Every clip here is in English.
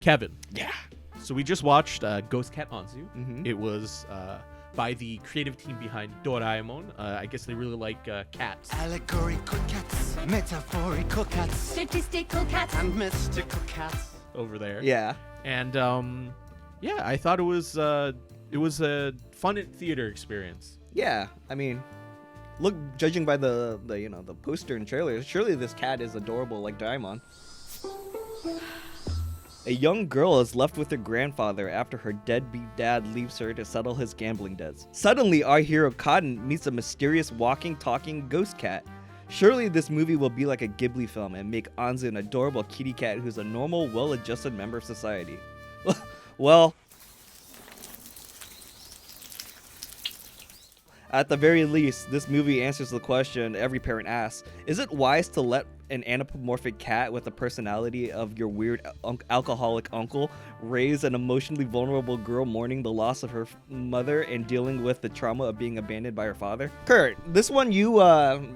Kevin. Yeah. So we just watched Ghost Cat Anzu. Mm-hmm. It was by the creative team behind Doraemon. I guess they really like cats. Allegorical cats, metaphorical cats, Statistical cats. and mystical cats. Over there. Yeah. And yeah, I thought it was a fun theater experience. Yeah. I mean, look, judging by the poster and trailer, surely this cat is adorable like Doraemon. A young girl is left with her grandfather after her deadbeat dad leaves her to settle his gambling debts. Suddenly, our hero Cotton meets a mysterious walking, talking ghost cat. Surely this movie will be like a Ghibli film and make Anzu an adorable kitty cat who's a normal, well-adjusted member of society. Well, at the very least, this movie answers the question every parent asks. Is it wise to let an anthropomorphic cat with the personality of your weird alcoholic uncle raise an emotionally vulnerable girl mourning the loss of her mother and dealing with the trauma of being abandoned by her father? Kurt, this one you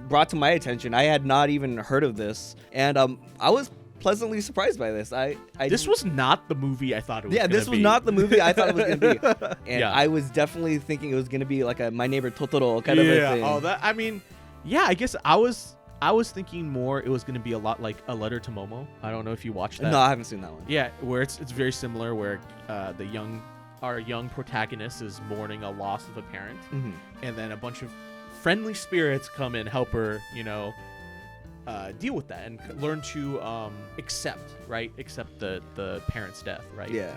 brought to my attention. I had not even heard of this, and I was pleasantly surprised by this. This was not the movie I thought it was. Yeah, this was be. not the movie I thought it was gonna be, and Yeah. I was definitely thinking it was gonna be like a My Neighbor Totoro kind of a thing. Oh, that. I mean, yeah. I guess I was thinking more it was going to be a lot like A Letter to Momo. I don't know if you watched that. No, I haven't seen that one. Yeah, where it's very similar, where our young protagonist is mourning a loss of a parent, Mm-hmm. and then a bunch of friendly spirits come and help her, deal with that and learn to accept the parent's death, right? Yeah.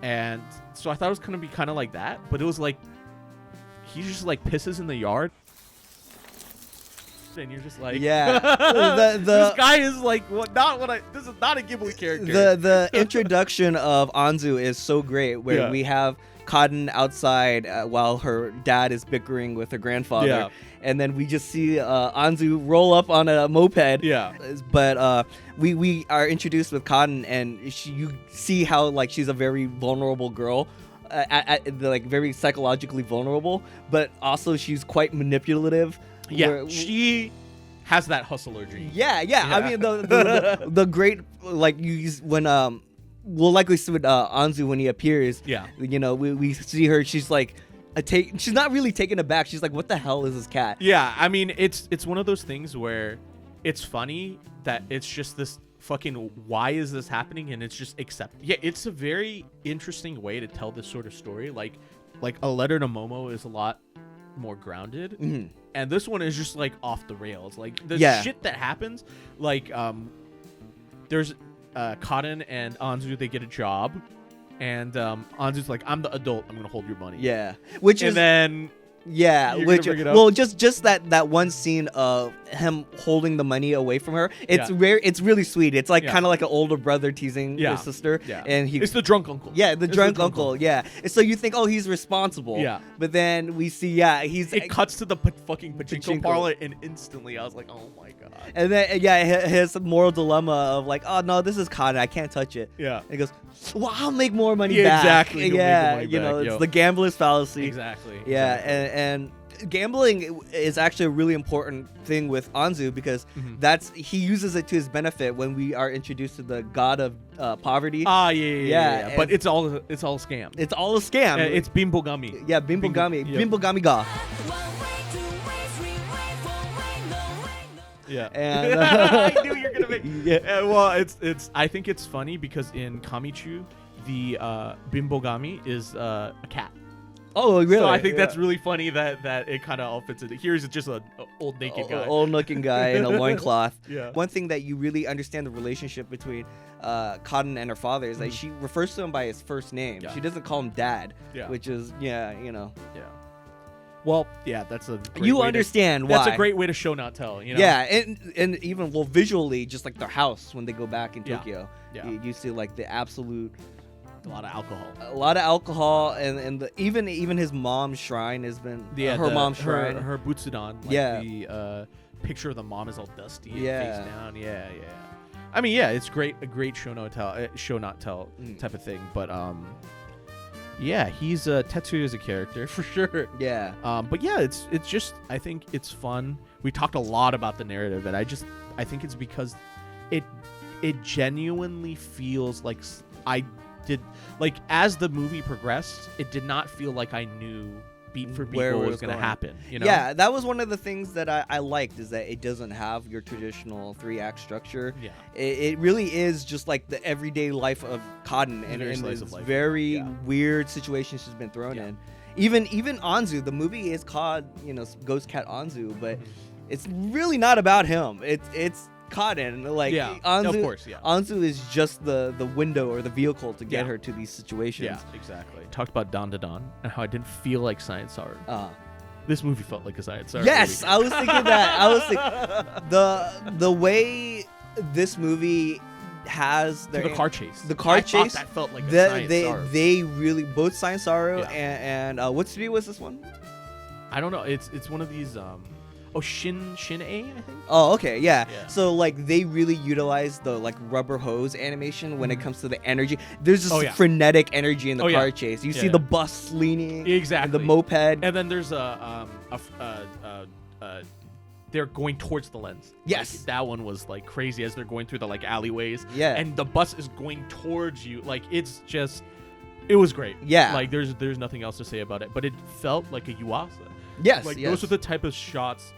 And so I thought it was going to be kind of like that, but it was like he just like pisses in the yard. And you're just like, Yeah. this guy is like, this is not a Ghibli character. The introduction of Anzu is so great, where Yeah. we have Cotton outside while her dad is bickering with her grandfather, Yeah. and then we just see Anzu roll up on a moped. Yeah. But we are introduced with Cotton, and you see how like she's a very vulnerable girl. Like very psychologically vulnerable, but also she's quite manipulative. Yeah, she has that hustler gene. Yeah. I Yeah. mean, the great, like, you use when we'll likely see with Anzu when he appears. Yeah. We see her. She's like she's not really taken aback. She's like, what the hell is this cat? Yeah, I mean, it's one of those things where it's funny that it's just this fucking why is this happening, and it's just accept. Yeah, it's a very interesting way to tell this sort of story. Like A Letter to Momo is a lot more grounded. Mm-hmm. And this one is just like off the rails. Like the shit that happens, like there's Cotton and Anzu, they get a job, and Anzu's like, I'm the adult, I'm gonna hold your money. Yeah, And then yeah, You're which gonna bring it up? well, just that one scene of him holding the money away from her. It's it's really sweet. It's like Yeah. kind of like an older brother teasing Yeah. his sister. Yeah. And it's the drunk uncle. Yeah, the It's drunk uncle. Yeah. And so you think, oh, he's responsible. Yeah. But then we see, he's. It cuts to the fucking pachinko parlor, and instantly I was like, oh my god. And then his moral dilemma of like, oh no, this is cotton, I can't touch it. Yeah. And he goes, well, I'll make more money Yeah, back. exactly. He'll make the Yeah, money you know, back, it's yo. the gambler's fallacy. Exactly. Yeah, exactly. and gambling is actually a really important thing with Anzu because he uses it to his benefit when we are introduced to the god of poverty. Yeah. But it's all a scam. It's all a scam. It's Bimbogami. Yeah, Bimbogami. Yeah. Bimbogami ga. Yeah. And I knew you were gonna make. Yeah. Well, it's. I think it's funny because in Kamichu, the Bimbogami is a cat. Oh, really? So I think that's really funny that it kind of all fits in. Here's just an old naked guy. Old looking guy in a loincloth. Yeah. One thing that you really understand the relationship between Cotton and her father is that she refers to him by his first name. Yeah. She doesn't call him dad, Yeah. which is, Yeah. Well, yeah, that's a. Great You way understand to, why. That's a great way to show not tell. You know. Yeah, and even visually, just like their house when they go back in Yeah. Tokyo, Yeah. you see like the absolute A lot of alcohol, and even his mom's shrine has been her mom's shrine. her butsudan. Like Yeah. The picture of the mom is all dusty. Yeah. And face down. Yeah. I mean, yeah, it's a great show not tell type of thing. But yeah, he's Tetsuya as a character for sure. Yeah. But yeah, it's just, I think it's fun. We talked a lot about the narrative, and I think it's because it genuinely feels like did like as the movie progressed, it did not feel like I knew beat for beat Where what it was was going to going. happen. You know? Yeah, that was one of the things that I liked, is that it doesn't have your traditional 3-act structure. Yeah. It really is just like the everyday life of Cotton, and Very slice this of life. very Yeah. weird situation she's been thrown Yeah. in. Even Anzu, the movie is called, Ghost Cat Anzu, but it's really not about him. It's Cotton. Like, Yeah, Anzu, of course, yeah. Anzu is just the window or the vehicle to get Yeah. her to these situations. Yeah, exactly. Talked about Don to Don and how I didn't feel like Science Saru. This movie felt like a Science Saru Yes, movie. I was thinking that. I was thinking the way this movie has the car chase. the car I chase, thought that felt like a Science Saru. they really, both Science Saru Yeah. and what studio was this one? I don't know. It's one of these Shin-Ei, I think. Oh, okay, yeah. Yeah. So like they really utilize the like rubber hose animation when it comes to the energy. There's this Oh, yeah. frenetic energy in the Oh, car yeah. chase. You Yeah, see yeah. the bus leaning, Exactly. and the moped. And then there's they're going towards the lens. Yes. Like, that one was like crazy as they're going through the like alleyways. Yeah. And the bus is going towards you. Like it was great. Yeah. Like there's nothing else to say about it. But it felt like a Yuasa. Yes, Like yes. those are the type of shots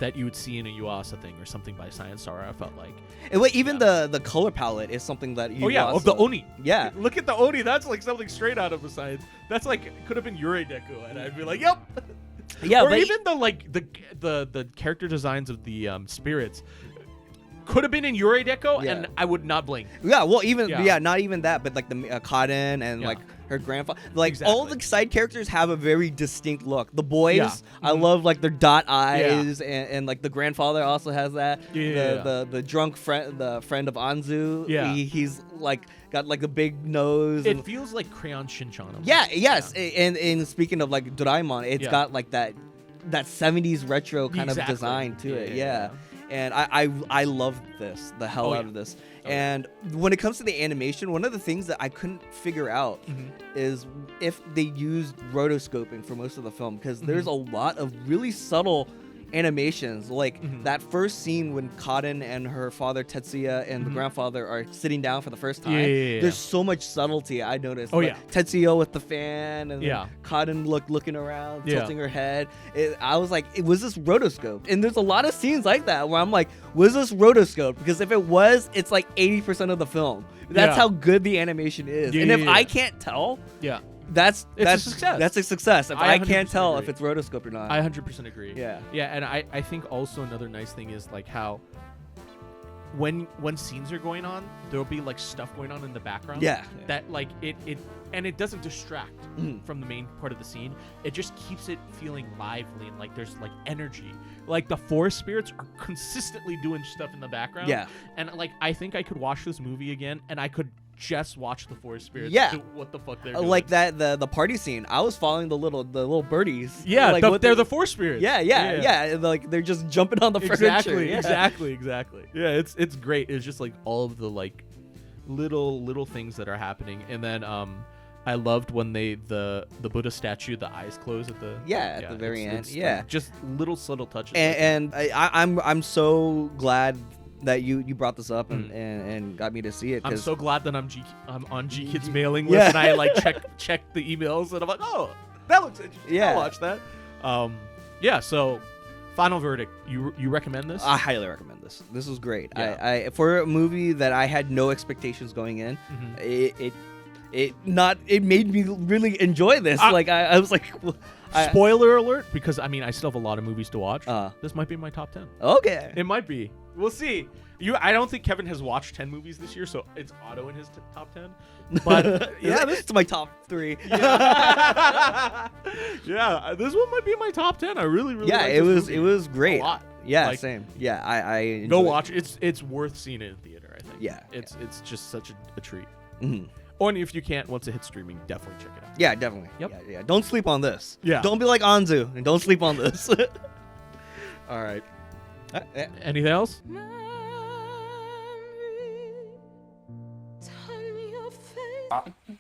that you would see in a Yuasa thing or something by Science Saru. I felt like. And wait, even the color palette is something that you Oh yeah, of the Oni. Yeah. Look at the Oni. That's like something straight out of a science. That's like could have been Yurei Deku, and I'd be like, yep. Yeah, or but even the character designs of the spirits could have been in Yurei Deku, Yeah. and I would not blink. Yeah, well, even Yeah. not even that, but like the Cotton and Yeah. like her grandfather, like all Exactly. the side characters have a very distinct look. The boys, Yeah. I Mhm. love like their dot eyes, and like the grandfather also has that. Yeah. The drunk friend, the friend of Anzu. Yeah. He's like got like the big nose. It and, feels like Crayon Shinchan. yeah, yes, and speaking of like Doraemon, it's Yeah. got like that 70s retro kind Exactly. of design to it. Yeah. And I love this, the hell Oh, out yeah. of this. Oh, yeah. And when it comes to the animation, one of the things that I couldn't figure out is if they used rotoscoping for most of the film, because there's a lot of really subtle animations, like that first scene when Cotton and her father Tetsuya and the grandfather are sitting down for the first time. Yeah. There's so much subtlety I noticed. Oh, Like, yeah. Tetsuya with the fan, and then Yeah. Cotton looking around, Yeah. tilting her head. I was like, was this rotoscoped? And there's a lot of scenes like that where I'm like, was this rotoscoped? Because if it was, it's like 80% of the film. That's Yeah. how good the animation is. Yeah, and if yeah, I yeah. can't tell, Yeah. that's It's a success. That's a success. If I I can't 100% tell agree. if it's rotoscoped or not. I 100% agree. Yeah. Yeah, and I think also another nice thing is like how when scenes are going on, there'll be like stuff going on in the background. Yeah. That like it and it doesn't distract Mhm. from the main part of the scene. It just keeps it feeling lively and like there's like energy. Like the forest spirits are consistently doing stuff in the background. Yeah. And like I think I could watch this movie again and I could just watch the forest spirits Yeah. do what the fuck they're doing. Like that the party scene. I was following the little birdies. Yeah, like they're the forest spirits. Yeah. Like they're just jumping on the furniture. Exactly, Yeah. exactly. Yeah, it's great. It's just like all of the like little things that are happening, and then I loved when the Buddha statue, the eyes close at the At the very end. it's, Yeah. like, just little subtle touches. like that. And I'm so glad that you brought this up and got me to see it. I'm 'cause- so glad that I'm on G Kids mailing list, Yeah. and I like check the emails, and I'm like, oh, that looks interesting. Yeah. I'll watch that. Yeah. So, final verdict. You recommend this? I highly recommend this. This was great. Yeah. I for a movie that I had no expectations going in, Mhm. it made me really enjoy this. Like I was like, Spoiler alert, because I mean I still have a lot of movies to watch. Uh. This might be my top 10. okay. It might be. We'll see. I don't think Kevin has watched 10 movies this year, so it's auto in his top 10. But yeah, this it's my top 3. yeah, this one might be my top 10. I really Yeah, like it this was movie. it was great. A lot. Yeah, Like, same. Yeah, I enjoyed Go it. watch it. It's worth seeing it in theater, I think. Yeah. It's just such a treat. Mhm. Or if you can't, once it hits streaming, definitely check it out. Yeah, definitely. Yep. Yeah. Don't sleep on this. Yeah. Don't be like Anzu and don't sleep on this. All right. Yeah. Anything else? Turn your face.